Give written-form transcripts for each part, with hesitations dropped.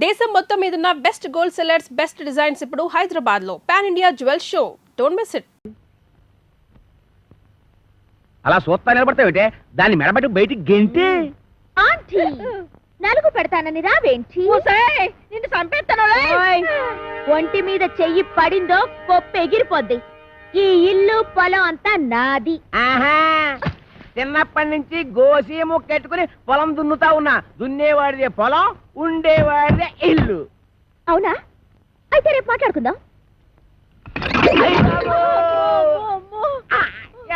దేశం మొత్తం మీదున్న best gold sellers best designs ఇప్పుడు హైదరాబాద్ లో pan India jewel show. Don't miss it. అలా సూత్తా నిలబడతావుటే దాన్ని మెడబట్టి బయటికి గెంటి ఆంటీ నలుగు పెడతానని రావేంటి? నిన్ను చంపేస్తాను. ఒంటి మీద చెయ్యి పడిందో పొప్పు ఎగిరిపోద్ది. ఈ ఇల్లు పొలం అంతా నాది. ఆహా చిన్నప్పటి నుంచి గోసి ముక్కెట్టుకుని పొలం దున్నుతా ఉన్నా. దున్నేవాడిదే పొలం, ఉండేవాడిదే ఇల్లు. అవునా? అయితే రేపు మాట్లాడుకుందాం.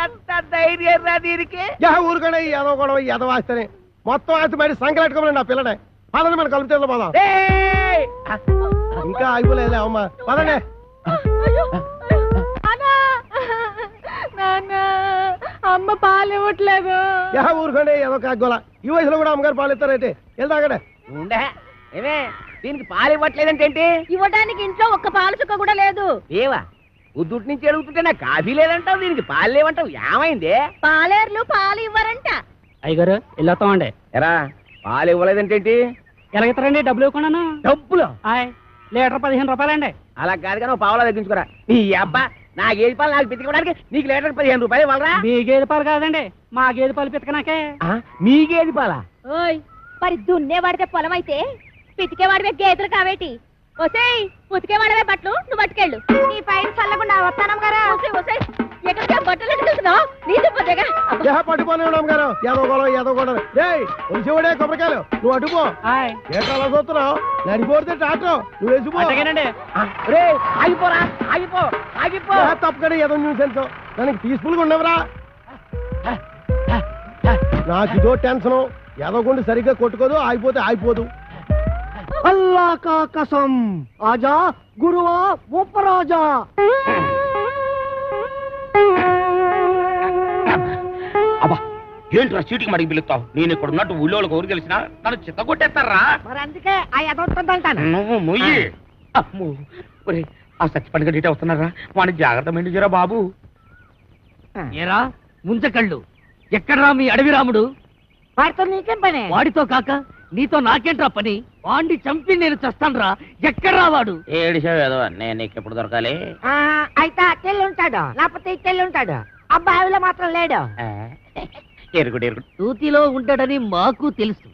ఎంత ధైర్యం రా దీనికి. ఊరుకనే ఏదో గొడవ ఏదో ఆస్తేనే మొత్తం ఆస్తి బయట సంకలెట్టుకోమని నా పిల్లనే పదండి. మన కలుపుతే పోదాం. ఇంకా అయిపోలేదు అమ్మా పదండి. అమ్మ పాలు ఇవ్వట్లేదు. ఊరుకోండి ఏదో కాగోల. ఈ వయసులో కూడా అమ్మగారు పాలు ఇస్తారైతే వెళ్తాగడే ఉండే ఏమే దీనికి పాలు ఇవ్వట్లేదంటే ఏంటి? ఇవ్వడానికి ఇంట్లో ఒక్క పాలు చుక్క కూడా లేదు. ఏవా ఉద్దుటి నుంచి అడుగుతుంటే నాకు కాఫీ లేదంటావు, దీనికి పాలు లేవంటావు. ఏమైంది? పాలేర్లు పాలు ఇవ్వరంట. అయ్యగారు వెళ్ళొస్తామండి. ఎరా పాలు ఇవ్వలేదంటే ఏంటి? ఎలాగెత్తారండి? డబ్బులు ఇవ్వకుండా. డబ్బులు లీటర్ 15 రూపాయలండి. అలా కాదు కానీ పావులా తగ్గించుకోరా. నీ అబ్బా నా గేదె పాలు నాకు పితికోవడానికి నీకు లీటర్ 15 రూపాయలు ఇవ్వాలరా? మీ గేదె పాలు కాదండి, మా గేదె పాలు పితకనాకే. మీ గేదె పాలా? ఓయ్ మరి దున్నేవాడితే పొలం అయితే పితికేవాడివే గేదెలు కావేటి? ఒసేయ్ ఉతికేవాడవే బట్టలు నువ్వు పట్టుకెళ్ళు. నీ పైన చల్లకుండా వస్తానం కదా. ఎక్కడికి బట్టలు ఎట్టుకెళ్తున్నావు? నీళ్ళు పోతేగా పట్టుకోని అమ్మగారు ఏదో గొడవ ఏదో గొడవ. ఒలిసేవాడే కొబ్బరికాయలు నువ్వు అటుపో. ఏట్లా అలా చూస్తున్నావు? నడిపోతే టాటో నువ్వు వేసిపో. రే ఆగిపోరా, ఆగిపో ఆగిపో. తప్పకనే ఏదో న్యూసెన్స్ దానికి పీస్ఫుల్ గా ఉండవరా. నాకు ఇదో టెన్షన్. ఎదగకుండా సరిగ్గా కొట్టుకోదు, ఆగిపోతే ఆగిపోదు. అల్లా కా కసం ఆజా గురువా ఉపరాజా. అబ్బా ఏంట్రా చీటికి మడికి పిలుస్తావు? నేను ఇక్కడ ఉన్నట్టు ఊళ్ళోకి ఊరు తెలిసినా నన్ను చిత్త కొట్టేస్తారా? మరి అందుకే ఆ ఎదవుతుందంటాను. నువ్వు మొయ్యి. అమ్మో ఒరే ఆ సత్తిపండుగ డీటే వస్తున్నారా? వాడిని జాగ్రత్త మెండుజరా బాబు. ఏరా ముంచకళ్ళు, ఎక్కడ్రా మీ అడవి రాముడు? వాడితో నీకేం పని? వాడితో కాక నీతో నాకేంట్రా పని? వాడిని చంపి నేను చస్తాన్రా. ఎక్కడ్రా వాడు? ఏడిసావు ఏదో నేను నీకు ఎప్పుడు దొరకాలి? అయితే అట్టెళ్ళి ఉంటాడు, లేకపోతే ఇట్టెళ్ళి ఉంటాడు. అబ్బాయిలో మాత్రం లేడు. ఎరుగుడు ఎరుగుడు నూతిలో ఉండడని మాకు తెలుసు.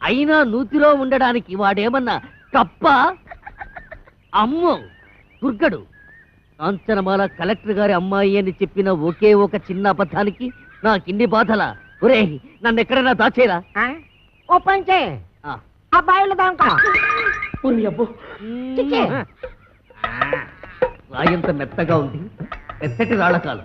అయినా నూతిలో ఉండడానికి వాడేమన్నా తప్ప? అమ్మో దుర్గడు కాంచనమాల కలెక్టర్ గారి అమ్మాయి అని చెప్పిన ఒకే ఒక చిన్న అబద్ధానికి నాకిన్ని బాధలా? ఒరే నన్ను ఎక్కడైనా దాచేరా. ఓ పని చేయి, అబ్బాయిలో దాంకో. రాయంత మెత్తగా ఉంది, మెత్తటి రాళ్ళకాలు.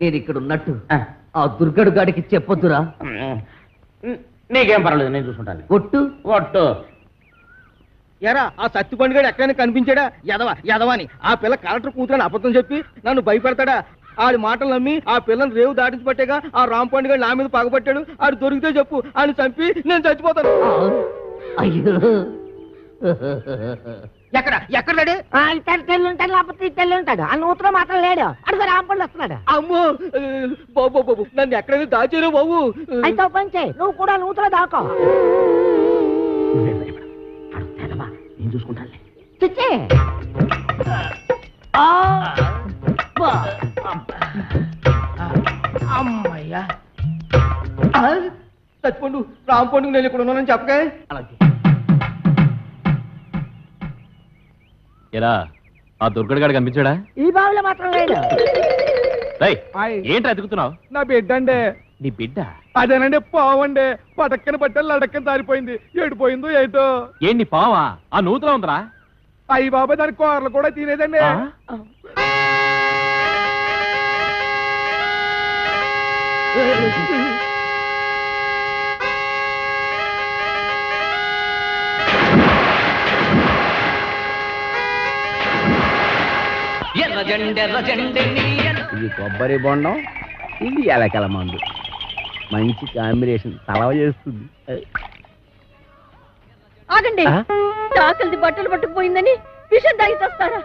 నేను ఇక్కడ ఉన్నట్టు ఆ దుర్గడు గాడికి చెప్పొద్దురా. నీకేం పర్వాలేదు, నేను చూసుకుంటాను. ఒట్టు ఒట్టు. ఎరా ఆ సత్తి పండుగ ఎక్కడైనా కనిపించాడా? ఎదవని ఆ పిల్ల కలెక్టర్ కూతురని అబద్ధం చెప్పి నన్ను భయపెడతాడా? ఆడి మాటలు నమ్మి ఆ పిల్లని రేవు దాటించి పట్టేగా ఆ రామ్ పండుగ నా మీద పగబట్టాడు. ఆడు దొరికితే చెప్పు, ఆయన చంపి నేను చచ్చిపోతాను. అయ్యో ఎక్కడ ఎక్కడాడు? ఇట్టెళ్ళి ఉంటాడు, లేకపోతే ఇట్టెళ్ళి ఉంటాడు. ఆ నూతులో మాత్రం లేడు. అడుగు రాంపండు వస్తున్నాడు. అమ్మో బాబు నన్ను ఎక్కడైనా దాచారు బాబు. అయితే ఓ పని చేయి, నువ్వు కూడా నూతులో దాకో. నేను చూసుకుంటాను. చిచ్చి అమ్మయ్యా చచ్చిపోండు. రామ్ పండుగ నేను ఇక్కడ ఉన్నానని చెప్పగా. అలాగే ఎలా ఆ దుర్గడు గాడు కనిపించాడా? ఈ బావిలో మాత్రం లేడు. ఏంటి అతుకుతున్నావు? నా బిడ్డ అండి. నీ బిడ్డ? అదేనండి పావండి. పటక్కన పట్టాలి లడక్కన దారిపోయింది. ఏడిపోయిందో ఏటో. ఏంటి పావా? ఆ నూతులో ఉందరా? అయ్యి బాబాయ్ దాని కూరలు కూడా తినేదండి. ఇది కొబ్బరి బొండం, ఇది ఎలకల మందు. మంచి కాంబినేషన్, తలవ చేస్తుంది. ఆగండి. చాకలిది బట్టలు పట్టుకుపోయిందని విషం తాగి చేస్తారా?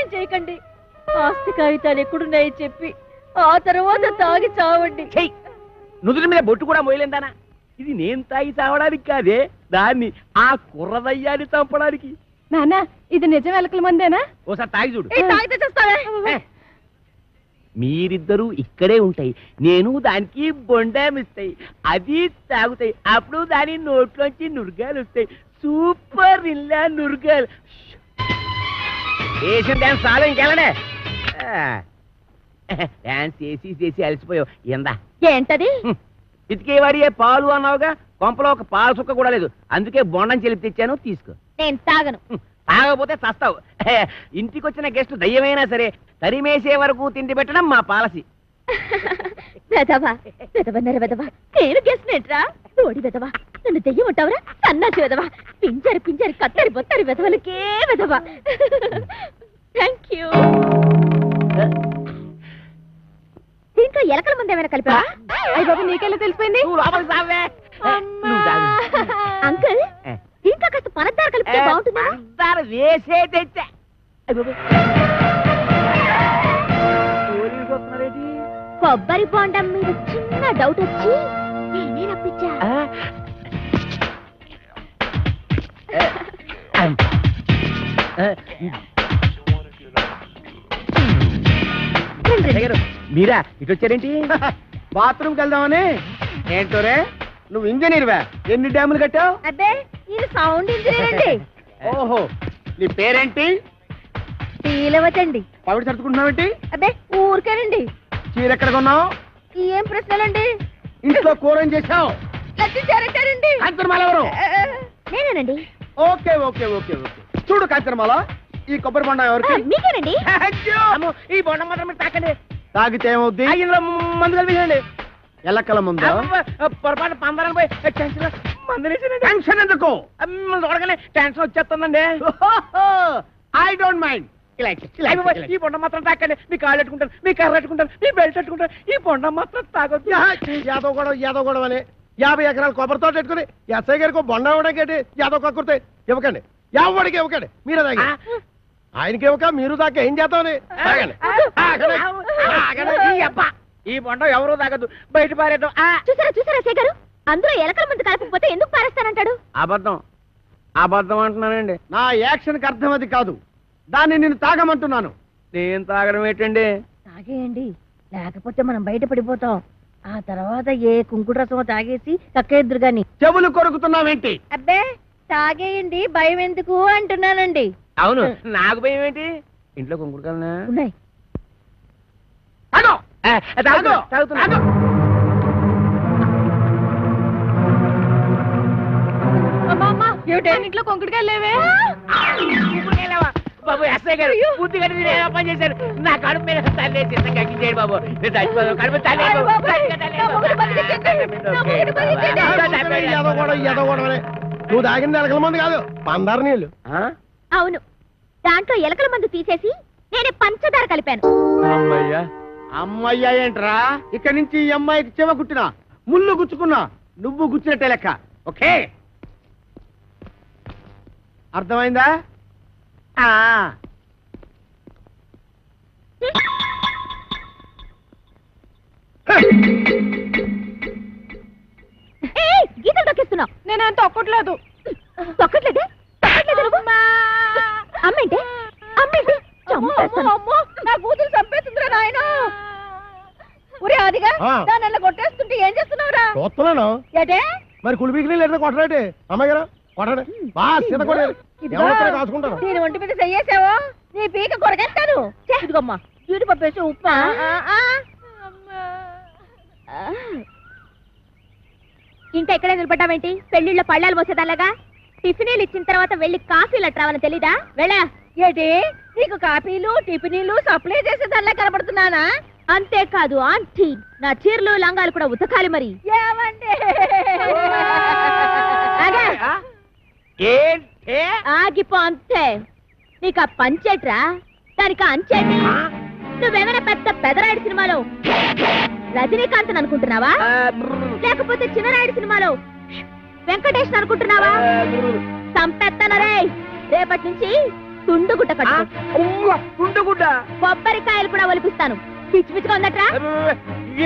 అన్యాయం చేయకండి. ఆస్తి కాగితాలు ఎక్కడున్నాయి చెప్పి ఆ తర్వాత తాగి చావండి. చెయ్యి నుదుటి మీద బొట్టు కూడా మోయలేందానా? ఇది నేను తాగి చావడానికి కాదే, దాన్ని ఆ కుర్రదయ్యాన్ని చంపడానికి. నాన్న ఇది నిజం ఎలకల మందేనా? ఓసారి తాగి చూడు. ఏ, తాగితే చేస్తావే. మీరిద్దరూ ఇక్కడే ఉంటాయి, నేను దానికి బొండామిస్తాయి, అది తాగుతాయి. అప్పుడు దాని నోట్లోంచి నురగాలు వస్తాయి. సూపర్ ఇల్లా నురగాలు. వేసిన డాన్స్ చాలా ఇంకెళ్ళనే. డాన్స్ చేసి చేసి అలసిపోయావు. ఎందా ఏంటది? ఇతికేవాడియే పాలు అన్నావుగా, కొంపలో ఒక పాల చుక్క కూడా లేదు. అందుకే బొండం చెలిపి తెచ్చాను, తీసుకో. నేను తాగను. తాగకపోతే చస్తావు. ఇంటికి వచ్చిన గెస్ట్ దయ్యమైనా సరే తరిమేసే వరకు తిండి పెట్టడం మా పాలసీ. వెదవా వెదవన్నర వెదవా, నేను గెస్ట్రా ఓడి వెదవా, నన్ను దెయ్యం ఉంటావురా సన్నాసి వెదవా, పింజరి పింజరి కత్తరి బొత్తరి వెదవలకే వెదవా. Thank you. దీంట్లో ఎలకల ముందు ఏమైనా కలిపా? అయ్య బాబు నీకెలా తెలిసిపోయింది? నువ్వు లోపలికి సావే. నువ్వు తాగు. అంకుల్ దీంట్లో కాస్త పనద్దారు కలిపితే బాగుంటుందా? పంచదార వేసే తెచ్చా. కొబ్బరి బొండం మీద చిన్న డౌట్ వచ్చి నేనే రప్పించా. మీరా ఇటు వచ్చారేంటి? బాత్రూమ్కి వెళ్దామని. ఏంటో రే నువ్వు ఇంజనీర్వా? ఎన్ని డ్యాములు కట్టావు? అబ్బే ఇది సౌండ్ ఇంజనీర్ అండి. ఓహో, నీ పేరేంటి? తీలవచ్చండి. పవిడి సర్దుకుంటున్నావేంటి? అబ్బే ఊరికేనండి. చీర ఎక్కడ కొన్నావు? ఏం ప్రశ్నలండి? ఇంట్లో కూర ఏం చేసావు? చేరటారండి. కాంచనమాల ఎవరు? నేనేనండి. Okay okay okay okay. చూడు కాంచనమాల, ఈ కొబ్బరి బొండ ఎవరికి? మీకేనండి. అమ్మో, ఈ బొండం మాత్రం మీరు తాకండి. తాగితే ఏమవుద్ది? ఇందులో మందు కలిపించండి. ఎల్లక్కల ముందు పొరపాటు పందరం పోయి టెన్షన్ మందులేసానండి. టెన్షన్ ఎందుకు? చూడగానే టెన్షన్ వచ్చేస్తుందండి. I don't mind. ఈ బొండం మాత్రం తాకండి. మీ కాళ్ళు పెట్టుకుంటాను, మీ కర్ర పెట్టుకుంటాను, మీ బెల్ట్ పెట్టుకుంటాను. ఈ బొండం మాత్రం తాగొద్దు. యాదవ్ గొడవ అని 50 ఎకరాల కొబ్బరితో పెట్టుకుని ఎస్ఐ గారికి బొండ ఇవ్వడానికి యాదవ్ కక్కుర్తే ఇవ్వకండి. ఎవరికి ఇవ్వకండి, మీరే తాగి. ఆయనకి ఇవ్వక మీరు దాకా ఏం చేద్దామని తాగండి. ఈ అబ్బా, ఈ బొండం ఎవరు తాగద్దు, బయట పారేద్దాం. చూసారా చూసారా శేఖరు, అందులో ఎలకల ముందు కలపకపోతే ఎందుకు పారేస్తానంటాడు? అబద్ధం అబద్ధం అంటున్నానండి. నా యాక్షన్కి అర్థం అది కాదు, దాన్ని నేను తాగమంటున్నాను. నేను తాగడం ఏంటండి? తాగేయండి, లేకపోతే మనం బయట పడిపోతాం. ఆ తర్వాత ఏ కుంకుడు రసమో తాగేసి కక్కేద్దురు గాని. చెవులు కొరుకుతున్నావేంటి? అబ్బే తాగేయండి, భయం ఎందుకు అంటున్నానండి. అవును, నాకు భయం ఏంటి? ఇంట్లో కుంకుడుకాలనా ఉన్నాయి. తాగుతున్నా. అమ్మా అమ్మా ఏమిటే ఇంట్లో కొంకుడికాయలు లేవే? బాబు ఎస్ఐ గారు బుద్ధి కట్టి పని చేశారు. నా కడుపు మీద తల్లి చిన్నగా ఎక్కించేయండి బాబు. నేను చచ్చిపోదాం. కడుపు తల్లి నువ్వు తాగింది ఎలకల మంది కాదు, పందారు నీళ్ళు. అవును, దాంట్లో ఎలకల మందు తీసేసి నేనే పంచదార కలిపాను. అమ్మయ్యా అమ్మయ్యా ఏంట్రా? ఇక్కడి నుంచి ఈ అమ్మాయికి చెవ కుట్టినా ముళ్ళు గుచ్చుకున్నా నువ్వు గుచ్చినట్టే లెక్క. ఓకే, అర్థమైందా? గీతలు తొక్కిస్తున్నావు. నేను తొక్కట్లేదు. తొక్కట్లేదే? అమ్మేంటే అమ్మేంటే అమ్మో నా కూతురు చంపేస్తుందిరా నాయన. ఒరే ఆదిగా దాన్ని అలా కొట్టేస్తుంటే ఏం చేస్తున్నావురా? చూస్తున్నాను. ఏటే మరి కులిపీకి లేదా కొట్టరాటే? అమ్మాయి గారు కొట్టడే బాగా సీత కొట్టారు, కాసుకుంటాను. నేను ఒంటి మీద చెయ్యేసావో నీ పీక కొరకేస్తాను. ఇదిగమ్మా జీడిపప్పు వేసి ఉప్మా. ఇంకా ఎక్కడే నిలబడ్డావేంటి? పెళ్లిళ్ళ పళ్ళాలు పోసేదాలాగా. టిఫినీలు ఇచ్చిన తర్వాత వెళ్ళి కాఫీలు అట్రావని తెలీదా? వెళ్ళా. ఏటి నీకు కాఫీలు టిఫినీలు సప్లై చేసేదానిలా కనబడుతున్నానా? అంతేకాదు ఆంటీ, నా చీరలు లంగాలు కూడా ఉతకాలి. మరి ఏమండి ఆగిపో అంతే. నీకు ఆ పంచేట్రా, దానికి అంచేటి. నువ్వేమైనా పెద్ద పెదరాయుడు సినిమాలో రజనీకాంత్ అనుకుంటున్నావా? లేకపోతే చిన్నరాయుడు సినిమాలో వెంకటేష్ అనుకుంటున్నావా? సంపెత్తనరే. రేపటి నుంచి తుండుగుట్ట కట్టుకో. తుండుగుడ్డ కొబ్బరికాయలు కూడా ఒలిపిస్తాను. పిచ్చి పిచ్చిగా ఉందట్రా.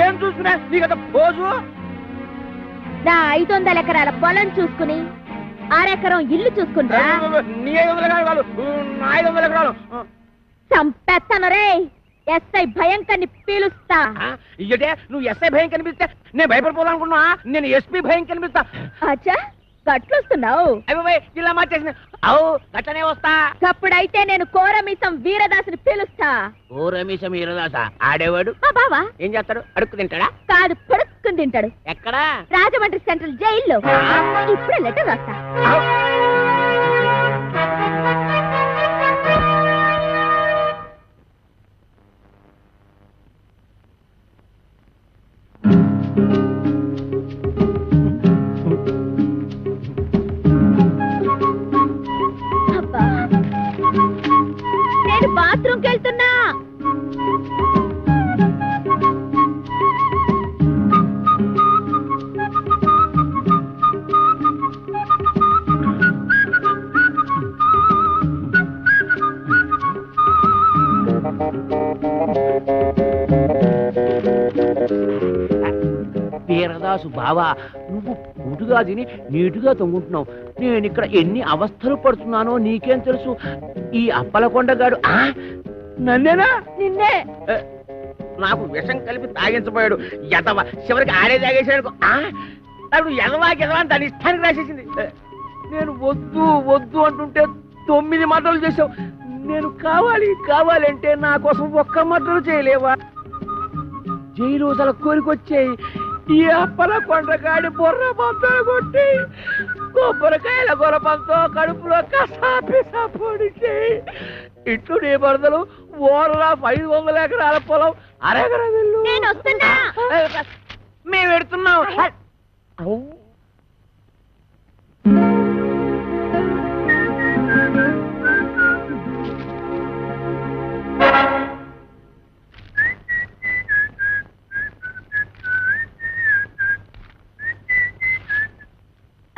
ఏం చూసుకున్నా నీకంత పోజు. నా 500 ఎకరాల పొలం చూసుకుని 6 ఎకరం ఇల్లు చూసుకుంటా. నీ 500 ఎకరాలు నా 500 ఎకరాలు చంపేస్తాను రే. ఎస్ఐ భయంకర్ని పీలుస్తా. ఇయ్యటే నువ్వు ఎస్ఐ భయం కనిపిస్తే నేను భయపడిపోవాలనుకున్నా. నేను ఎస్పీ భయం కనిపిస్తా. అచ్చా గట్లొస్తున్నావు. ఇలా మార్చేసిన అవు గట్లనే వస్తా. అప్పుడైతే నేను కోరమీసం వీరదాసుని పిలుస్తా. ఓ రమేశ మీరదాస ఆడేవాడు మా బావా ఏం చేస్తాడు? అడుక్కు తింటాడా? కాదు పడుక్కుని తింటాడు. ఎక్కడా? రాజమండ్రి సెంట్రల్ జైల్లో. ఇప్పుడే లెటర్ రాస్తా. అబ్బా, నేను బాత్రూమ్కి వెళ్తున్నా. వీరదాసు బావా, నువ్వు పూటుగా తిని నీటుగా తొంగుంటున్నావు. నేను ఇక్కడ ఎన్ని అవస్థలు పడుతున్నానో నీకేం తెలుసు? ఈ అప్పలకొండగాడు నన్నేనా? నిన్నే. నాకు విషం కలిపి తాగించబోయాడు. ఎదవ చివరికి ఆడే తాగేసాడు. అప్పుడు ఎదవాకి ఎదవా అని దాని ఇష్టానికి రాసేసింది. నేను వద్దు వద్దు అంటుంటే 9 మటలు చేసావు. నేను కావాలంటే నా కోసం ఒక్క మటలు చేయలేవా? జైలు అసలు కోరికొచ్చాయి. ఈ అప్పలకొండగాడి బొర్ర పంతలు కొట్టి కొబ్బరికాయల గొరపంతో కడుపులో కసాపిసా పొడిచి ఇట్లు నీ బరదలు ఓరలా 500 ఎకరాల పొలం అరెకరం ఇల్లు. నేను వస్తున్నా. మేము పెడుతున్నాం.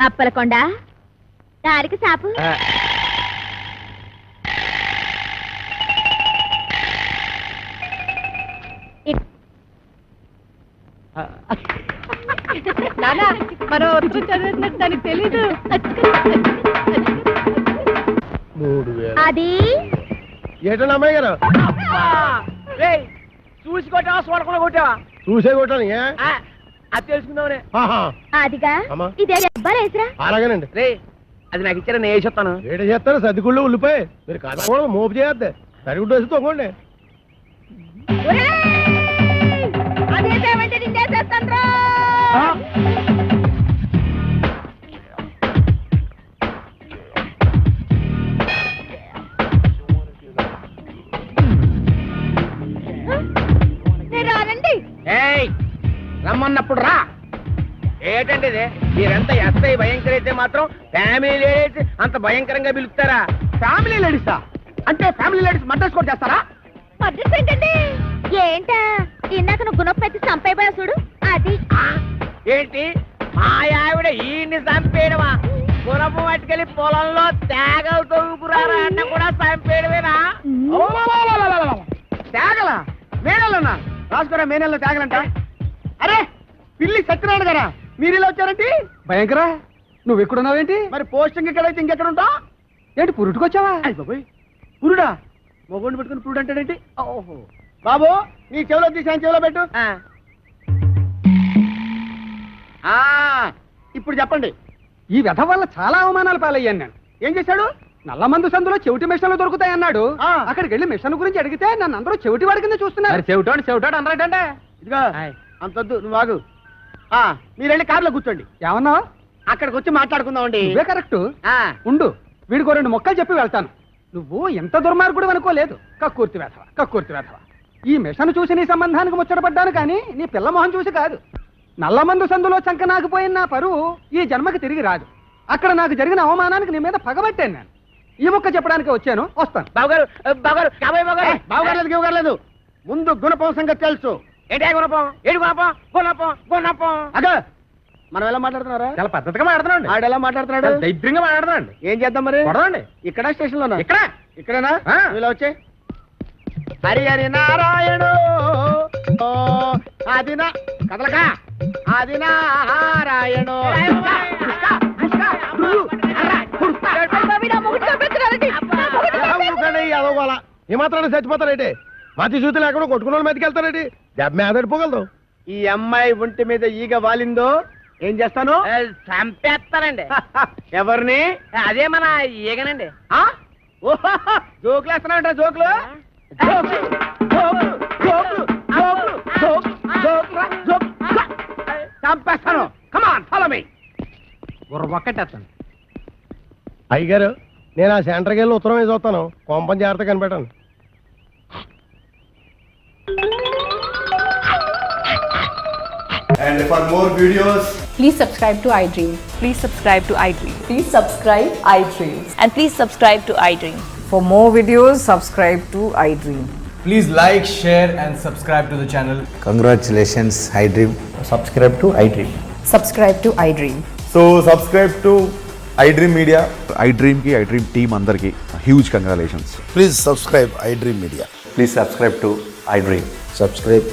అప్పలకొండ దారికి సాపు. నానా మనం ఉత్తరం చదివినట్టు దానికి తెలీదు. అది ఏటన్నా అమ్మాయి గారు చూసి కొట్టావా చూడకుండా కొట్టావా? చూసే కొట్టాను. అది తెలుసుకుందామనే. అదిగా అమ్మా. ఇదే అబ్బాయిరా. అలాగేనండి. రే అది నాకు ఇచ్చారా? నేను వేసేస్తాను. ఏట చేస్తారు సర్దిగుళ్ళు ఉల్లిపోయి మీరు కాదు మోపు చేయద్దు. సరిగుడ్డు వేసి తొంగండి. అదేమంటే నిన్నేసేస్తాను. రానండి. రమ్మన్నప్పుడు రా. ఏంటండి ఇది? మీరెంత ఎస్ఐ భయంకర అయితే మాత్రం ఫ్యామిలీ లేడీస్ అంత భయంకరంగా పిలుస్తారా? ఫ్యామిలీ లేడీసా? అంటే ఫ్యామిలీ లేడీస్ మర్డర్స్ కూడా చేస్తారా? అడ్రస్ ఏంటండి? ఏంటా ఇందాక నువ్వు గుణపెట్టి చంపైపోయా చూడు అది. ఏంటి మా ఆవిడ ఈయన్ని చంపేయడమా? గుణపు పట్టుకెళ్ళి పొలంలో తేగలు తవ్వుకురారా అన్న కూడా చంపేయడమేనా? తేగల మేనల్లన్నా రాసుకోరా. మేనల్లో తేగలంట. అరే పిల్లి సత్యనారాయణ గారా, మీరు ఇలా వచ్చారంటే భయంకర. నువ్వు ఎక్కడున్నావేంటి? మరి పోస్టింగ్ ఎక్కడైతే ఇంకెక్కడ ఉంటావు ఏంటి? పురుటుకొచ్చావా? అయిపోయి పురుడా మొగోడిని పెట్టుకుని పురుడు అంటాడేంటి? ఓహో బాబు నీ చెవిలో తీసి ఆయన చెవిలో పెట్టు. ఇప్పుడు చెప్పండి. ఈ వ్యధ వల్ల చాలా అవమానాలు పాలయ్యాను నేను. ఏం చేశాడు? నల్ల మందు సందులో చెవిటి మిషన్లు దొరుకుతాయన్నాడు. అక్కడికి వెళ్ళి మిషన్ గురించి అడిగితే నన్ను అందరూ చెవిటి వాడి కింద చూస్తున్నారు. చెవిటాడు అన్నాడంటే ఇదిగో అంతొద్దు, నువ్వు ఆగు. మీరు వెళ్ళి కారులో కూర్చోండి. ఏమన్నా? అక్కడికి వచ్చి మాట్లాడుకుందామండి. ఇవే కరెక్ట్. ఉండు, వీడికో 2 మొక్కలు చెప్పి వెళ్తాను. నువ్వు ఎంత దుర్మార్గుడు అనుకోలేదు. కక్కుర్తి వేధవ. ఈ మిషన్ చూసి నీ సంబంధానికి ముచ్చటపడ్డాను కానీ నీ పిల్ల మొహం చూసి కాదు. నల్లమందు సందులో చంక నాకుపోయిన నా పరువు ఈ జన్మకి తిరిగి రాదు. అక్కడ నాకు జరిగిన అవమానానికి నీ మీద పగబట్టాను నేను. ఈ మొక్క చెప్పడానికి వచ్చాను, వస్తాను. బావగారు ముందు గుణపం సంగతి తెలుసు. ఏంటి గుణపం? ఏడు గుణపం. అదే మనం ఎలా మాట్లాడుతున్నారా? చాలా పద్ధతిగా మాట్లాడుతున్నాడు. ఆడు ఎలా మాట్లాడుతున్నాడు? దైద్యంగా మాట్లాడుతున్నాడు. ఏం చేద్దాం మరి? కొడదండి. ఇక్కడ స్టేషన్ లో ఇక్కడ ఇక్కడేనా ఆ. ఇలా వచ్చే హరి హరి నారాయణ అది నా కదలక అది నారాయణ అదోగోలా ఏమాత్రాన్ని చచ్చిపోతారేంటి మతి చూతి లేకుండా కొట్టుకున్న వాళ్ళు మీదకి వెళ్తారేంటి దెబ్బ మీద పడిపోగలదు ఈ అమ్మాయి ఒంటి మీద ఈగ వాలిందో ఏం చేస్తాను చంపేస్తానండి ఎవరిని అదే మన ఈగనండి జోకులు వేస్తున్నావుంటా జోకులు జోకులు, జోకులు, జోకులు, జోకులు, జోకులు, జోకులు, జోకులు. చంపేస్తాను కమాన్ ఫాలో మీ ఒక్కటేస్తాను అయ్యగారు నేను ఆ సెంటర్కి వెళ్ళి ఉత్తరం వేసి వస్తాను కొంపం జాగ్రత్త కనిపెట్టాను And for more videos, Please subscribe to iDream. Please subscribe to iDream. Please subscribe iDream. And please subscribe to iDream. For more videos, subscribe to iDream. please like, share, and subscribe to the channel. Congratulations, iDream. Subscribe to iDream. Subscribe to iDream. So, subscribe to iDream Media. iDream ki iDream team andarki huge congratulations. Please subscribe iDream Media. Please subscribe to iDream. Subscribe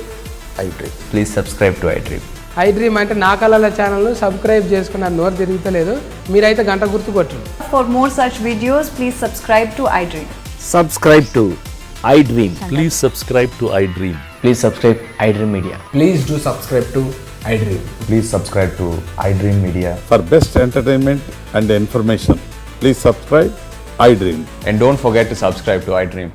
iDream. Please subscribe to iDream. iDream అంటే నా కళల ఛానల్ను subscribe చేసుకున్న నోరు తిరుగుతలేదు మీరైతే గంట గుర్తు కొట్టండి. For more such videos, please subscribe to iDream. Subscribe to iDream. Please subscribe to iDream. Please subscribe iDream Media. Please do subscribe to iDream. Please subscribe to iDream Media. For best entertainment and information, please subscribe iDream. And don't forget to subscribe to iDream.